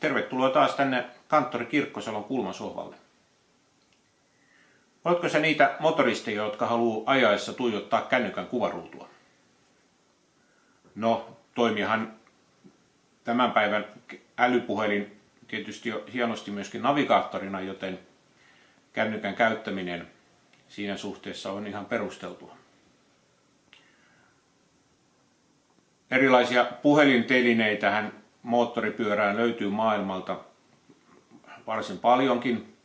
Tervetuloa taas tänne kanttori Kirkkosalon kulmasohvalle. Oletko sä niitä motoristeja, jotka haluaa ajaessa tuijottaa kännykän kuvaruutua? No, toimihan tämän päivän älypuhelin tietysti jo hienosti myöskin navigaattorina, joten kännykän käyttäminen siinä suhteessa on ihan perusteltua. Erilaisia puhelintelineitähän moottoripyörään löytyy maailmalta varsin paljonkin,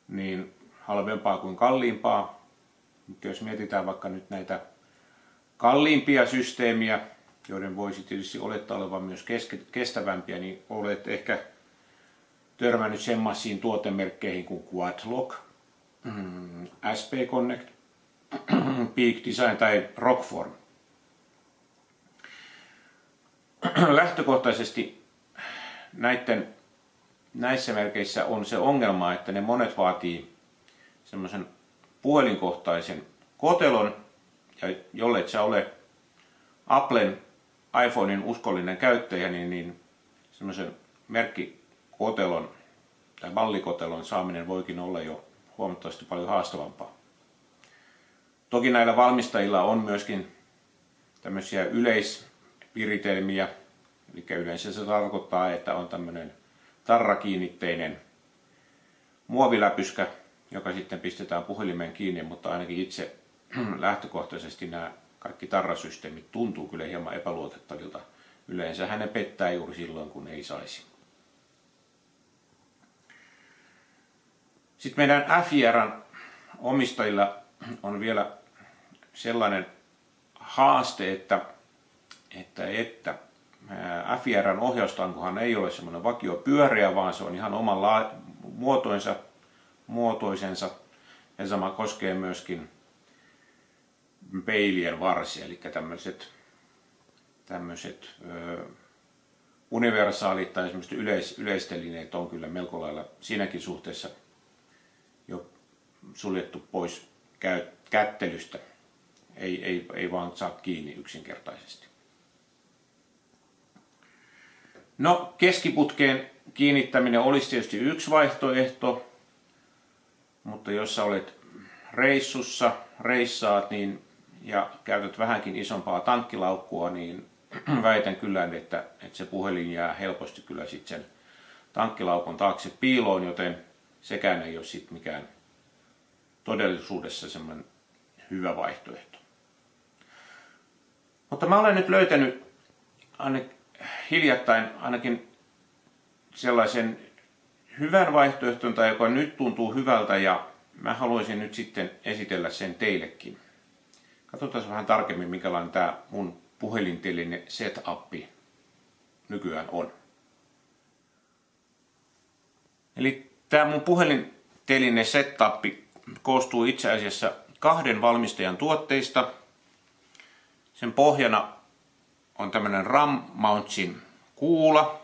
niin halvempaa kuin kalliimpaa. Mutta jos mietitään vaikka nyt näitä kalliimpia systeemiä, joiden voisi tietysti olettaa olevan myös kestävämpiä, niin olet ehkä törmännyt semmoisiin tuotemerkkeihin kuin Quadlock, SP Connect, Peak Design tai Rockform. Lähtökohtaisesti näissä merkeissä on se ongelma, että ne monet vaatii semmoisen puhelinkohtaisen kotelon, ja jollei sä ole Applen iPhonein uskollinen käyttäjä, niin semmoisen merkkikotelon tai mallikotelon saaminen voikin olla jo huomattavasti paljon haastavampaa. Toki näillä valmistajilla on myöskin tämmöisiä yleisviritelmiä, eli yleensä se tarkoittaa, että on tämmöinen tarrakiinnitteinen muoviläpyskä, joka sitten pistetään puhelimeen kiinni, mutta ainakin itse lähtökohtaisesti nämä kaikki tarrasysteemit tuntuu kyllä hieman epäluotettavilta. Yleensä hänen pettää juuri silloin, kun ei saisi. Sitten meidän FJR:n omistajilla on vielä sellainen haaste, että FJR:n ohjaustankohan ei ole semmoinen vakiopyöreä, vaan se on ihan oman muotoisensa. Ja sama koskee myöskin peilien varsia, eli tämmöiset universaalit tai yleistelineet on kyllä melko lailla siinäkin suhteessa jo suljettu pois kättelystä. Ei vaan saa kiinni yksinkertaisesti. No, keskiputkeen kiinnittäminen olisi tietysti yksi vaihtoehto, mutta jos sä olet reissaat ja käytät vähänkin isompaa tankkilaukkua, niin väitän kyllä, että se puhelin jää helposti kyllä sitten sen tankkilaukun taakse piiloon, joten sekään ei ole sitten mikään todellisuudessa semmoinen hyvä vaihtoehto. Mutta mä olen nyt löytänyt hiljattain ainakin sellaisen hyvän vaihtoehton, tai joka nyt tuntuu hyvältä, ja mä haluaisin nyt sitten esitellä sen teillekin. Katsotaan vähän tarkemmin, minkälainen tämä mun puhelinteline setup nykyään on. Eli tämä mun puhelinteline setup koostuu itse asiassa 2 valmistajan tuotteista. Sen pohjana on tämmöinen RAM-Mountsin kuula.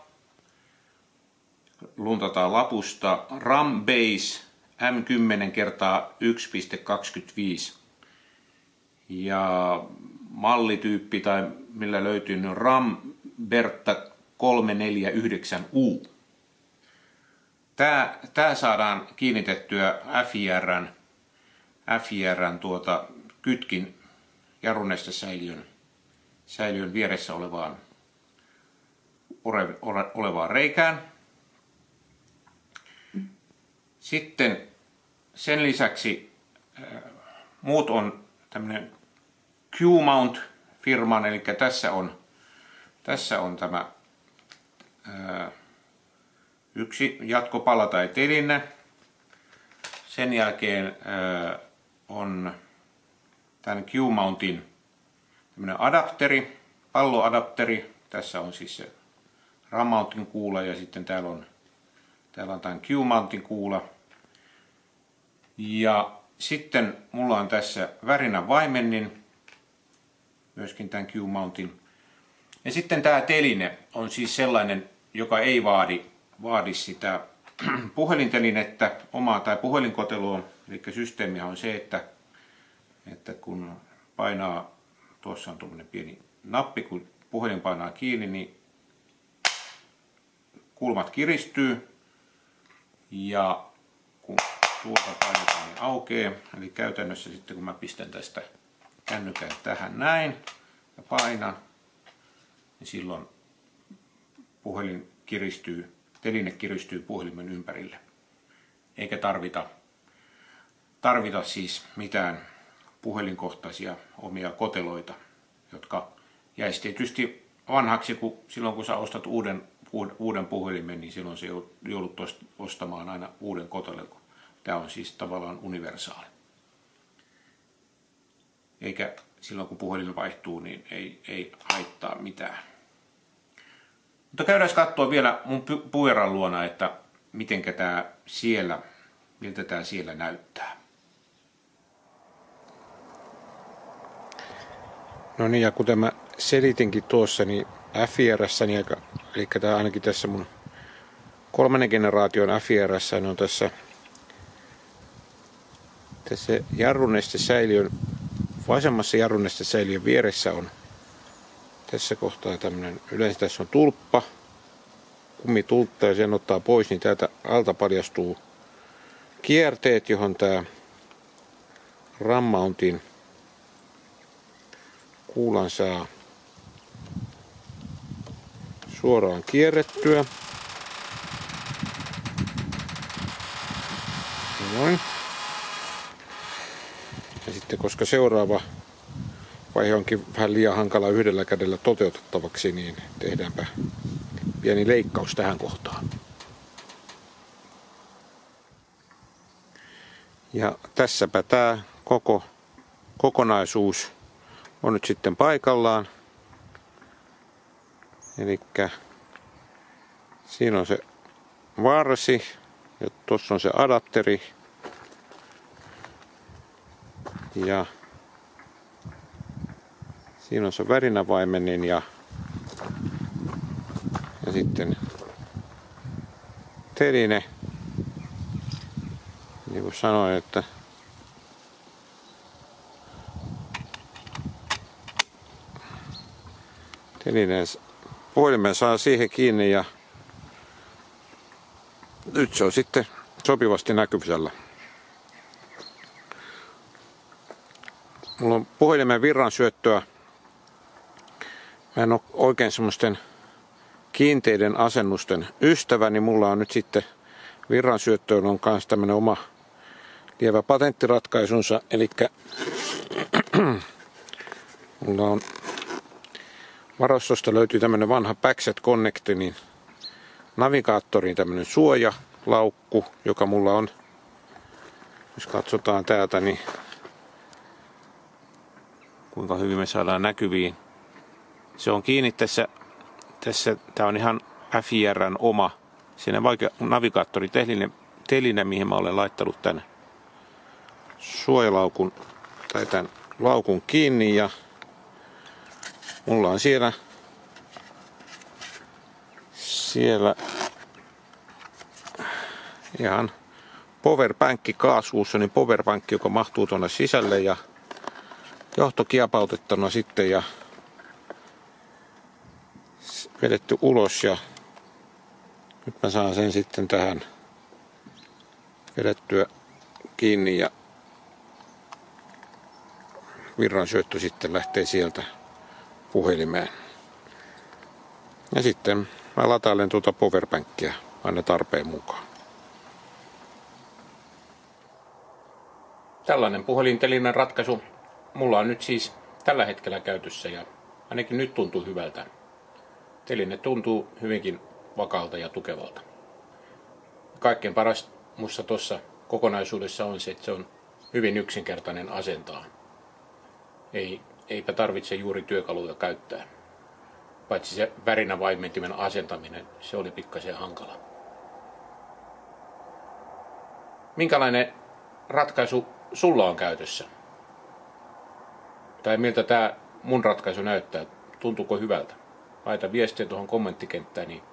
Luntataan lapusta RAM-Base M10x1.25. Ja mallityyppi tai millä löytyy RAM Berta 349U. Tää saadaan kiinnitettyä FJR:n kytkin jarrunestesäiliön vieressä olevaan reikään. Sitten sen lisäksi muut on tämmöinen Q-Mount-firman, eli tässä on tämä yksi jatkopala tai teline. Sen jälkeen on tämän Q-Mountin tämmöinen adapteri, palloadapteri. Tässä on siis se RAM-Mountin kuula ja sitten täällä on tämän Q-Mountin kuula. Ja sitten mulla on tässä värinän vaimennin, myöskin tämän Q-Mountin. Ja sitten tämä teline on siis sellainen, joka ei vaadi sitä puhelintelinettä omaa tai puhelinkoteloa. Eli systeemihän on se, että kun painaa, tuossa on tuommoinen pieni nappi, kun puhelin painaa kiinni, niin kulmat kiristyy ja kun tuolta painetaan, niin aukeaa. Eli käytännössä sitten kun mä pistän tästä kännykän tähän näin ja painan, niin silloin puhelin kiristyy, teline kiristyy puhelimen ympärille. Eikä tarvita siis mitään puhelinkohtaisia omia koteloita, jotka jäisi tietysti vanhaksi, kun silloin kun sä ostat uuden puhelimen, niin silloin se joudut ostamaan aina uuden kotelon. Tämä on siis tavallaan universaali. Eikä silloin kun puhelin vaihtuu, niin ei haittaa mitään. Mutta käydään katsoa vielä mun puueran luona, että miltä tämä siellä näyttää. No niin, ja kuten mä selitinkin tuossa, niin FIR:ssä, eli tämä ainakin tässä mun 3. generaation FIR:ssä, niin on tässä jarrunestesäiliön, vasemmassa jarrunestesäiliön vieressä on tässä kohtaa tämmönen, yleensä tässä on tulppa, kummitulppa, ja sen ottaa pois, niin täältä alta paljastuu kierteet, johon tämä RAM-mountin kuulan saa suoraan kierrettyä. Noin. Ja sitten koska seuraava vaihe onkin vähän liian hankala yhdellä kädellä toteutettavaksi, niin tehdäänpä pieni leikkaus tähän kohtaan. Ja tässäpä tämä kokonaisuus on nyt sitten paikallaan. Elikkä siinä on se varsi ja tuossa on se adapteri. Ja siinä on se värinävaimenin ja sitten teline. Niin kuin sanoin, että telineen puhelimen saa siihen kiinni ja nyt se on sitten sopivasti näkyvisellä. Mulla on puhelimen virransyöttöä. Mä en ole oikein semmoisten kiinteiden asennusten ystävä, niin mulla on nyt sitten virransyöttöön on myös tämmönen oma lievä patenttiratkaisunsa. Eli mulla on varastosta löytyy tämmönen vanha Backset Connectinin navigaattoriin tämmönen suojalaukku, joka mulla on, jos katsotaan täältä, niin kuinka hyvin me saadaan näkyviin. Se on kiinni tässä tää on ihan FIR:n oma siinä navigaattoriteline, mihin mä olen laittanut tän suojalaukun tai tän laukun kiinni, ja mulla on siellä ihan powerbankki, kaasuussonin powerbankki, joka mahtuu tuonne sisälle, ja johto kiepautettuna sitten ja vedetty ulos, ja nyt mä saan sen sitten tähän vedettyä kiinni ja virransyöttö sitten lähtee sieltä puhelimeen. Ja sitten mä latailen tuota powerbankia aina tarpeen mukaan. Tällainen puhelintelinen ratkaisu mulla on nyt siis tällä hetkellä käytössä, ja ainakin nyt tuntuu hyvältä. Teline tuntuu hyvinkin vakaalta ja tukevalta. Kaikkein paras musta tuossa kokonaisuudessa on se, että se on hyvin yksinkertainen asentaa. Eipä tarvitse juuri työkaluja käyttää. Paitsi se värinävaimentimen asentaminen, se oli pikkasen hankala. Minkälainen ratkaisu sulla on käytössä? Tai miltä tämä mun ratkaisu näyttää? Tuntuuko hyvältä? Laita viestiä tuohon kommenttikenttään, niin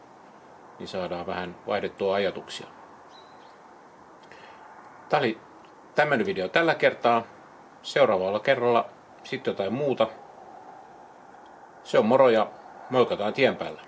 saadaan vähän vaihdettua ajatuksia. Tämä oli tämmöinen video tällä kertaa. Seuraavalla kerralla sitten jotain muuta. Se on moro ja moikataan tien päällä.